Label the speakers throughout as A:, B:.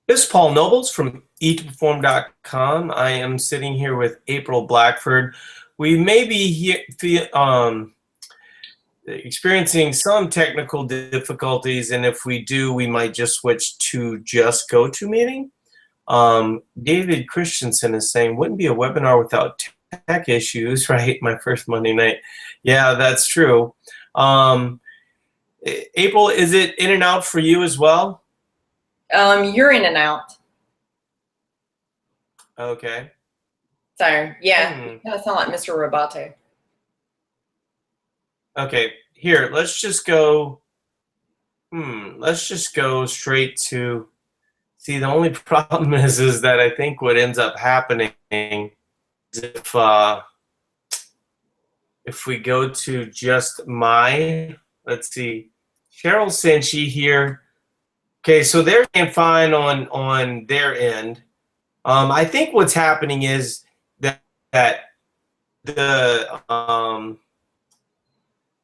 A: This is Paul Nobles from eattoperform.com. I am sitting here with April Blackford. We may be experiencing some technical difficulties, and if we do, we might just switch to just GoToMeeting. David Christensen is saying, wouldn't be a webinar without tech issues, right? My first Monday night. Yeah, that's true. April, is it in and out for you as well?
B: You're in and out.
A: Okay.
B: So yeah, you kind of sound like Mr. Roboto.
A: Okay, here, let's just go. Let's just go straight to. See, the only problem is that I think what ends up happening is if we go to just let's see, Cheryl Senchi here. Okay, so they're saying fine on their end. I think what's happening is that the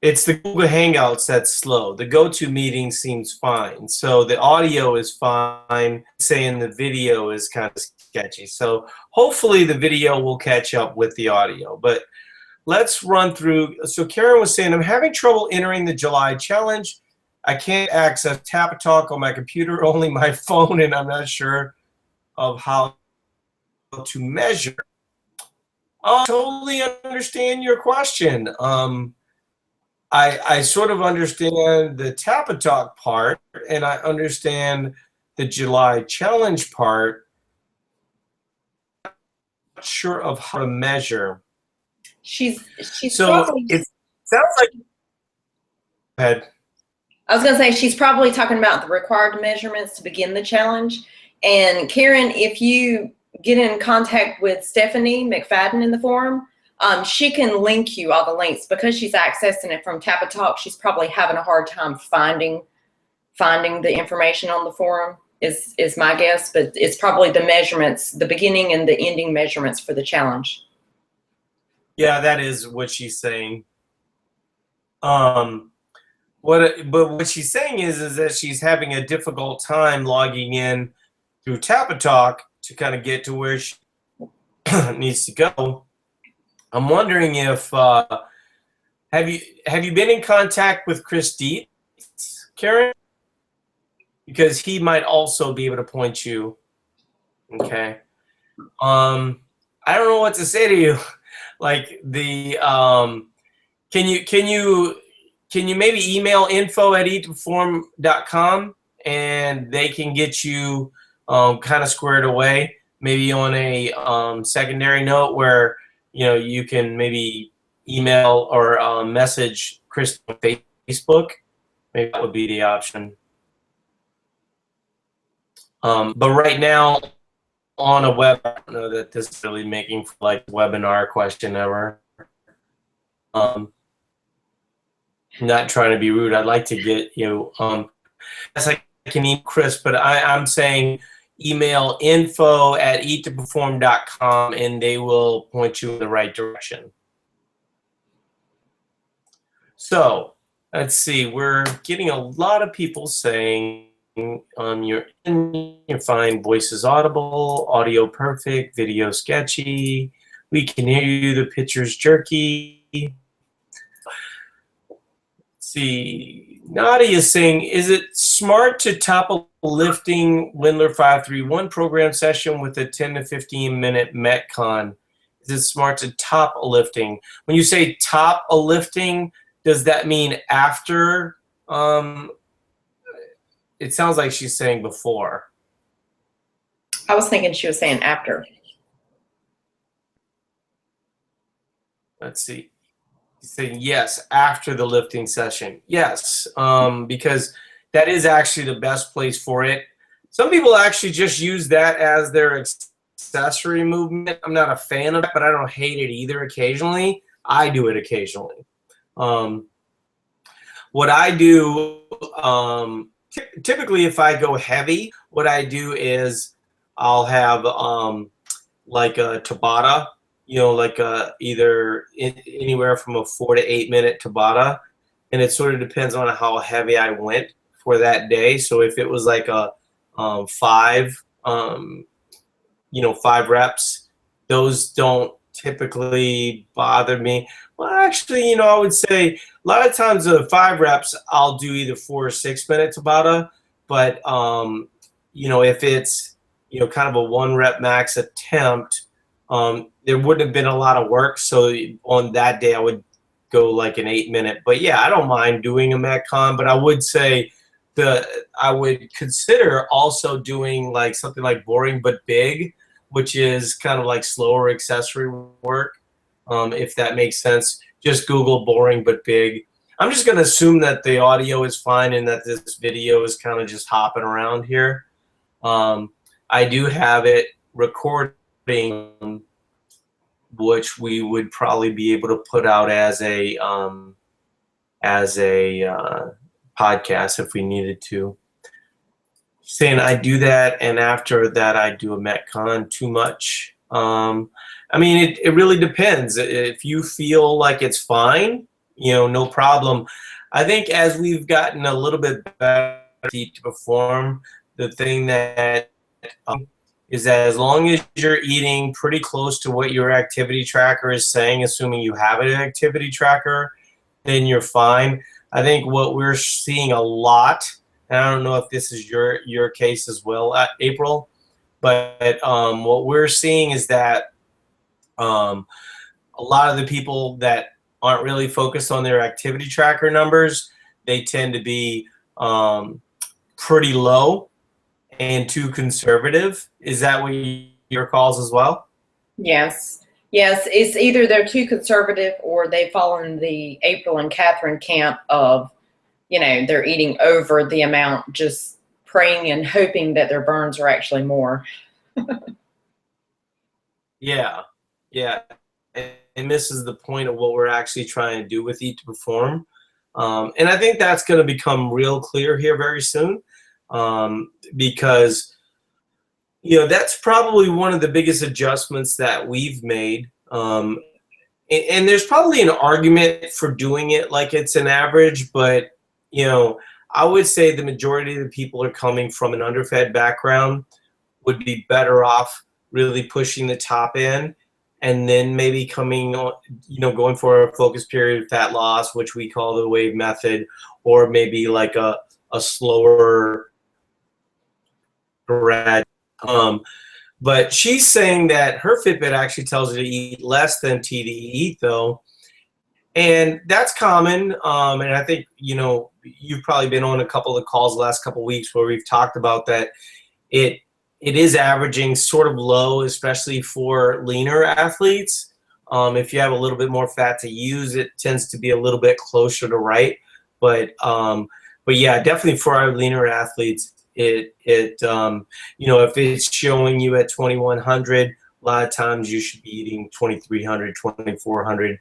A: it's the Google Hangouts that's slow. The GoToMeeting seems fine. So the audio is fine. Saying the video is kind of sketchy. So hopefully the video will catch up with the audio. But let's run through. So Karen was saying, I'm having trouble entering the July challenge. I can't access TapTalk on my computer, only my phone, and I'm not sure of how to measure. I totally understand your question. I sort of understand the TapTalk part, and I understand the July challenge part. I'm not sure of how to measure.
B: She's
A: so
B: probably,
A: it sounds like. Go ahead.
B: I was going to say she's probably talking about the required measurements to begin the challenge. And Karen, if you get in contact with Stephanie McFadden in the forum, she can link you all the links. Because she's accessing it from TapTalk, she's probably having a hard time finding the information on the forum is my guess, but it's probably the measurements, the beginning and the ending measurements for the challenge.
A: Yeah, that is what she's saying. But what she's saying is that she's having a difficult time logging in through TapTalk to kind of get to where she needs to go. I'm wondering if have you been in contact with Chris Dietz, Karen? Because he might also be able to point you. Okay. I don't know what to say to you. Like the can you maybe email info@eattoperform.com and they can get you kind of squared away, maybe on a secondary note where you can maybe email or message Chris on Facebook. Maybe that would be the option. But right now on a web, I don't know that this is really making for like webinar question ever. Not trying to be rude. I'd like to get as I can email Chris, but I'm saying email info@eattoperform.com and they will point you in the right direction. So let's see, we're getting a lot of people saying you're fine, voice is audible, audio perfect, video sketchy, we can hear you, the picture's jerky. See, Nadia is saying, is it smart to top a lifting Wendler 531 program session with a 10 to 15 minute Metcon? Is it smart to top a lifting? When you say top a lifting, does that mean after? It sounds like she's saying before.
B: I was thinking she was saying after.
A: Let's see. Saying yes after the lifting session. Yes, because that is actually the best place for it. Some people actually just use that as their accessory movement. I'm not a fan of it, but I don't hate it either. Occasionally, I do it occasionally. What I do, typically if I go heavy, what I do is I'll have like a Tabata. Like either anywhere from a 4 to 8 minute Tabata, and it sort of depends on how heavy I went for that day. So if it was like a 5 you know, 5 reps. Those don't typically bother me. Well, actually, you know, I would say a lot of times the 5 reps, I'll do either 4 or 6 minute Tabata. But, you know, if it's, you know, kind of a 1 rep max attempt, there wouldn't have been a lot of work. So on that day, I would go like an 8 minute. But yeah, I don't mind doing a Metcon, but I would say I would consider also doing like something like boring but big, which is kind of like slower accessory work, if that makes sense. Just Google boring but big. I'm just going to assume that the audio is fine and that this video is kind of just hopping around here. I do have it recording, which we would probably be able to put out as a podcast if we needed to. Saying I do that, and after that I do a Metcon. Too much. I mean, it really depends. If you feel like it's fine, you know, no problem. I think as we've gotten a little bit better to perform, the thing that is that as long as you're eating pretty close to what your activity tracker is saying, assuming you have an activity tracker, then you're fine. I think what we're seeing a lot, and I don't know if this is your case as well, April, but what we're seeing is that a lot of the people that aren't really focused on their activity tracker numbers, they tend to be pretty low and too conservative. Is that what your calls as well?
B: Yes. Yes, it's either they're too conservative or they fall in the April and Catherine camp of, you know, they're eating over the amount, just praying and hoping that their burns are actually more.
A: Yeah, yeah. And this is the point of what we're actually trying to do with Eat to Perform. And I think that's going to become real clear here very soon, because, you know, that's probably one of the biggest adjustments that we've made. And there's probably an argument for doing it like it's an average, but, you know, I would say the majority of the people are coming from an underfed background, would be better off really pushing the top end and then maybe coming on, you know, going for a focus period of fat loss, which we call the wave method, or maybe like a slower grad. But she's saying that her Fitbit actually tells her to eat less than TDEE though. And that's common. And I think, you know, you've probably been on a couple of calls the last couple of weeks where we've talked about that. It is averaging sort of low, especially for leaner athletes. If you have a little bit more fat to use, it tends to be a little bit closer to right. But yeah, definitely for our leaner athletes, you know, if it's showing you at 2100, a lot of times you should be eating 2300, 2400.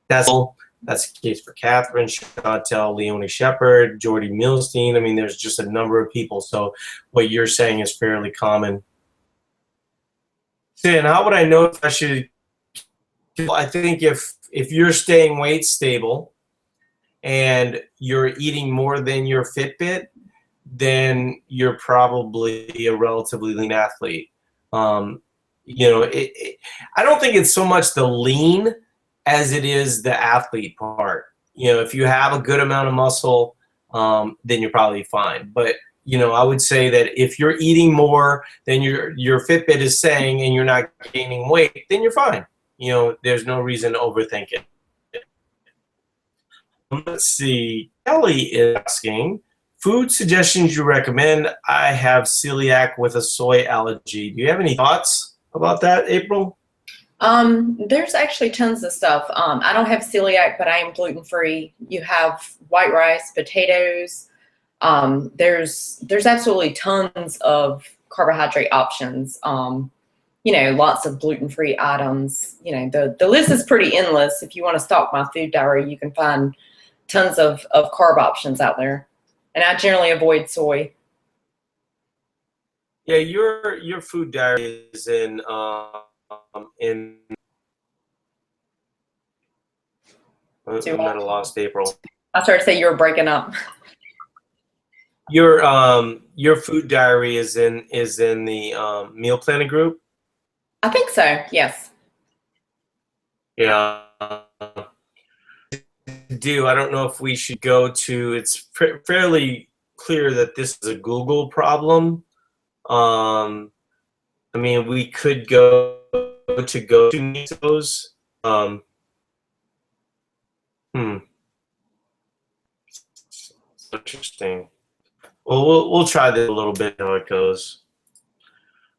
A: That's the case for Catherine, Chantel, Leonie Shepherd, Jordy Milstein. I mean, there's just a number of people. So what you're saying is fairly common. Sin, how would I know if I should? I think if you're staying weight stable and you're eating more than your Fitbit, then you're probably a relatively lean athlete. You know, I don't think it's so much the lean as it is the athlete part. You know, if you have a good amount of muscle, then you're probably fine. But, you know, I would say that if you're eating more than your Fitbit is saying and you're not gaining weight, then you're fine. You know, there's no reason to overthink it. Let's see. Kelly is asking, food suggestions you recommend? I have celiac with a soy allergy. Do you have any thoughts about that, April?
B: There's actually tons of stuff. I don't have celiac, but I am gluten-free. You have white rice, potatoes. There's absolutely tons of carbohydrate options. You know, lots of gluten-free items. You know, the list is pretty endless. If you want to stalk my food diary, you can find tons of carb options out there. And I generally avoid soy.
A: Yeah, your food diary is in I might have lost April.
B: I started to say you were breaking up.
A: your food diary is in the meal planning group.
B: I think so. Yes.
A: Yeah. I don't know if we should go to. It's fairly clear that this is a Google problem. I mean, we could go to those. Hmm. Interesting. Well, we'll try this a little bit how it goes.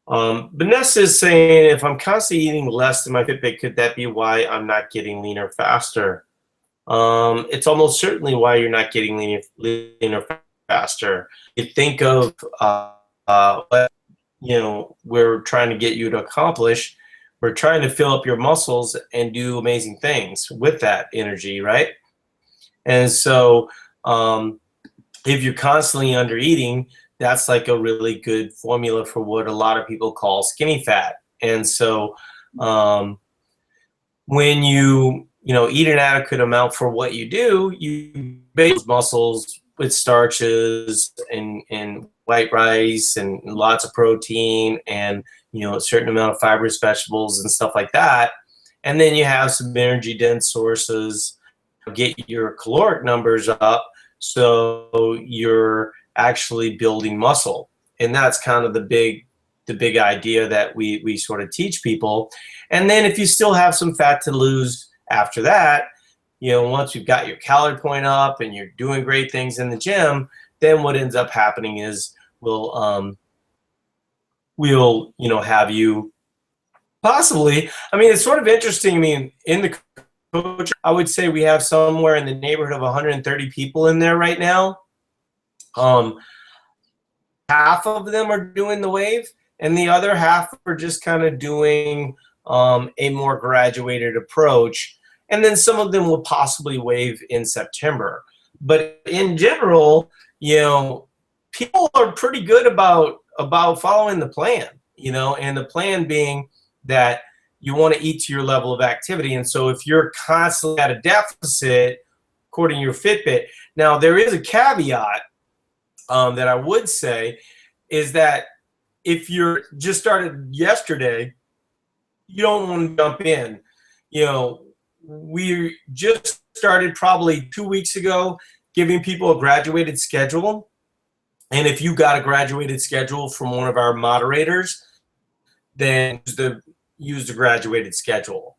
A: Vanessa is saying, if I'm constantly eating less than my Fitbit, could that be why I'm not getting leaner faster? It's almost certainly why you're not getting leaner faster. You think of what we're trying to get you to accomplish. We're trying to fill up your muscles and do amazing things with that energy, right? And so, if you're constantly under eating, that's like a really good formula for what a lot of people call skinny fat. And so, when you eat an adequate amount for what you do, you base muscles with starches and white rice and lots of protein and a certain amount of fibrous vegetables and stuff like that. And then you have some energy dense sources, get your caloric numbers up, so you're actually building muscle. And that's kind of the big idea that we sort of teach people. And then if you still have some fat to lose after that, once you've got your calorie point up and you're doing great things in the gym, then what ends up happening is we'll have you possibly. I mean, it's sort of interesting. I mean, in the coach, I would say we have somewhere in the neighborhood of 130 people in there right now. Half of them are doing the wave, and the other half are just kind of doing a more graduated approach. And then some of them will possibly wave in September. But in general, people are pretty good about following the plan, and the plan being that you want to eat to your level of activity. And so if you're constantly at a deficit, according to your Fitbit, now there is a caveat that I would say is that if you're just started yesterday, you don't want to jump in. We just started probably 2 weeks ago giving people a graduated schedule. And if you got a graduated schedule from one of our moderators, then use the graduated schedule.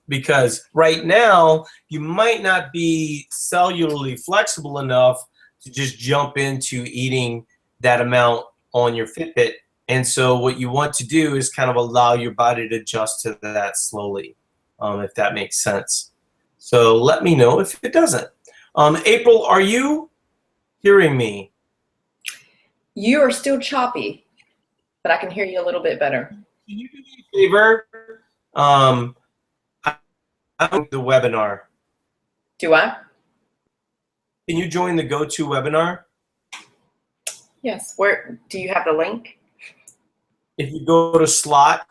A: Because right now, you might not be cellularly flexible enough to just jump into eating that amount on your Fitbit. And so what you want to do is kind of allow your body to adjust to that slowly, if that makes sense. So let me know if it doesn't. April, are you hearing me?
B: You are still choppy, but I can hear you a little bit better.
A: Can you do me a favor? I'm the webinar.
B: Do I?
A: Can you join the GoToWebinar?
B: Yes. Where do you have the link?
A: If you go to slot,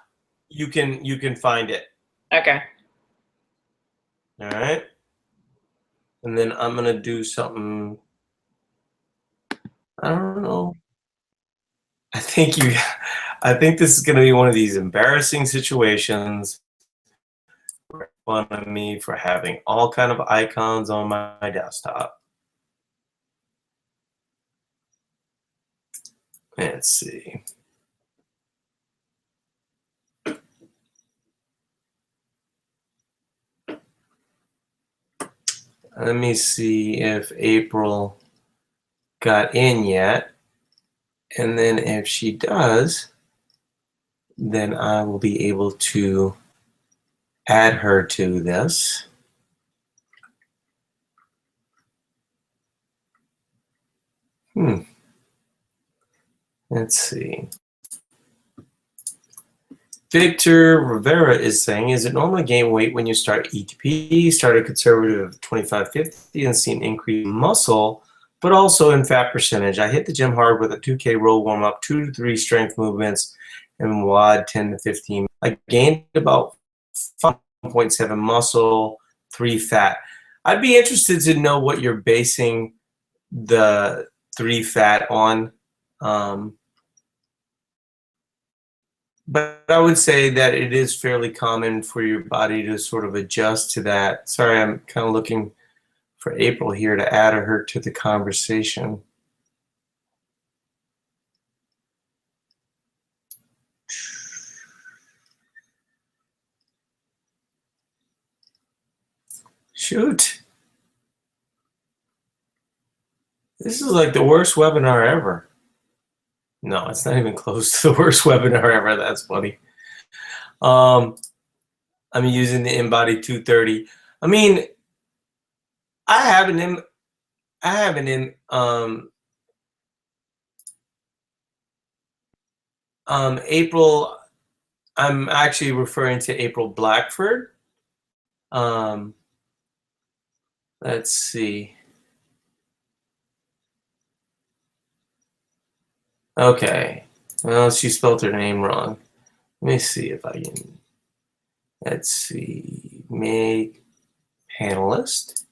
A: you can find it.
B: Okay.
A: All right. And then I'm gonna do something. I don't know. I think this is gonna be one of these embarrassing situations. Fun of me for having all kind of icons on my desktop. Let's see. Let me see if April got in yet. And then if she does, then I will be able to add her to this. Let's see. Victor Rivera is saying, is it normal to gain weight when you start ETP? Started conservative 25-50 and seen increased muscle, but also in fat percentage. I hit the gym hard with a 2K row warm up, 2 to 3 strength movements, and WOD 10 to 15. I gained about 5.7 muscle, 3 fat. I'd be interested to know what you're basing the 3 fat on. But I would say that it is fairly common for your body to sort of adjust to that. Sorry, I'm kind of looking for April here to add her to the conversation. Shoot. This is like the worst webinar ever. No, it's not even close to the worst webinar ever. That's funny. I'm using the InBody 230. I mean, I have an April. I'm actually referring to April Blackford. Let's see. Okay. Well, she spelled her name wrong. Let me see if I can. Let's see. Make panelist.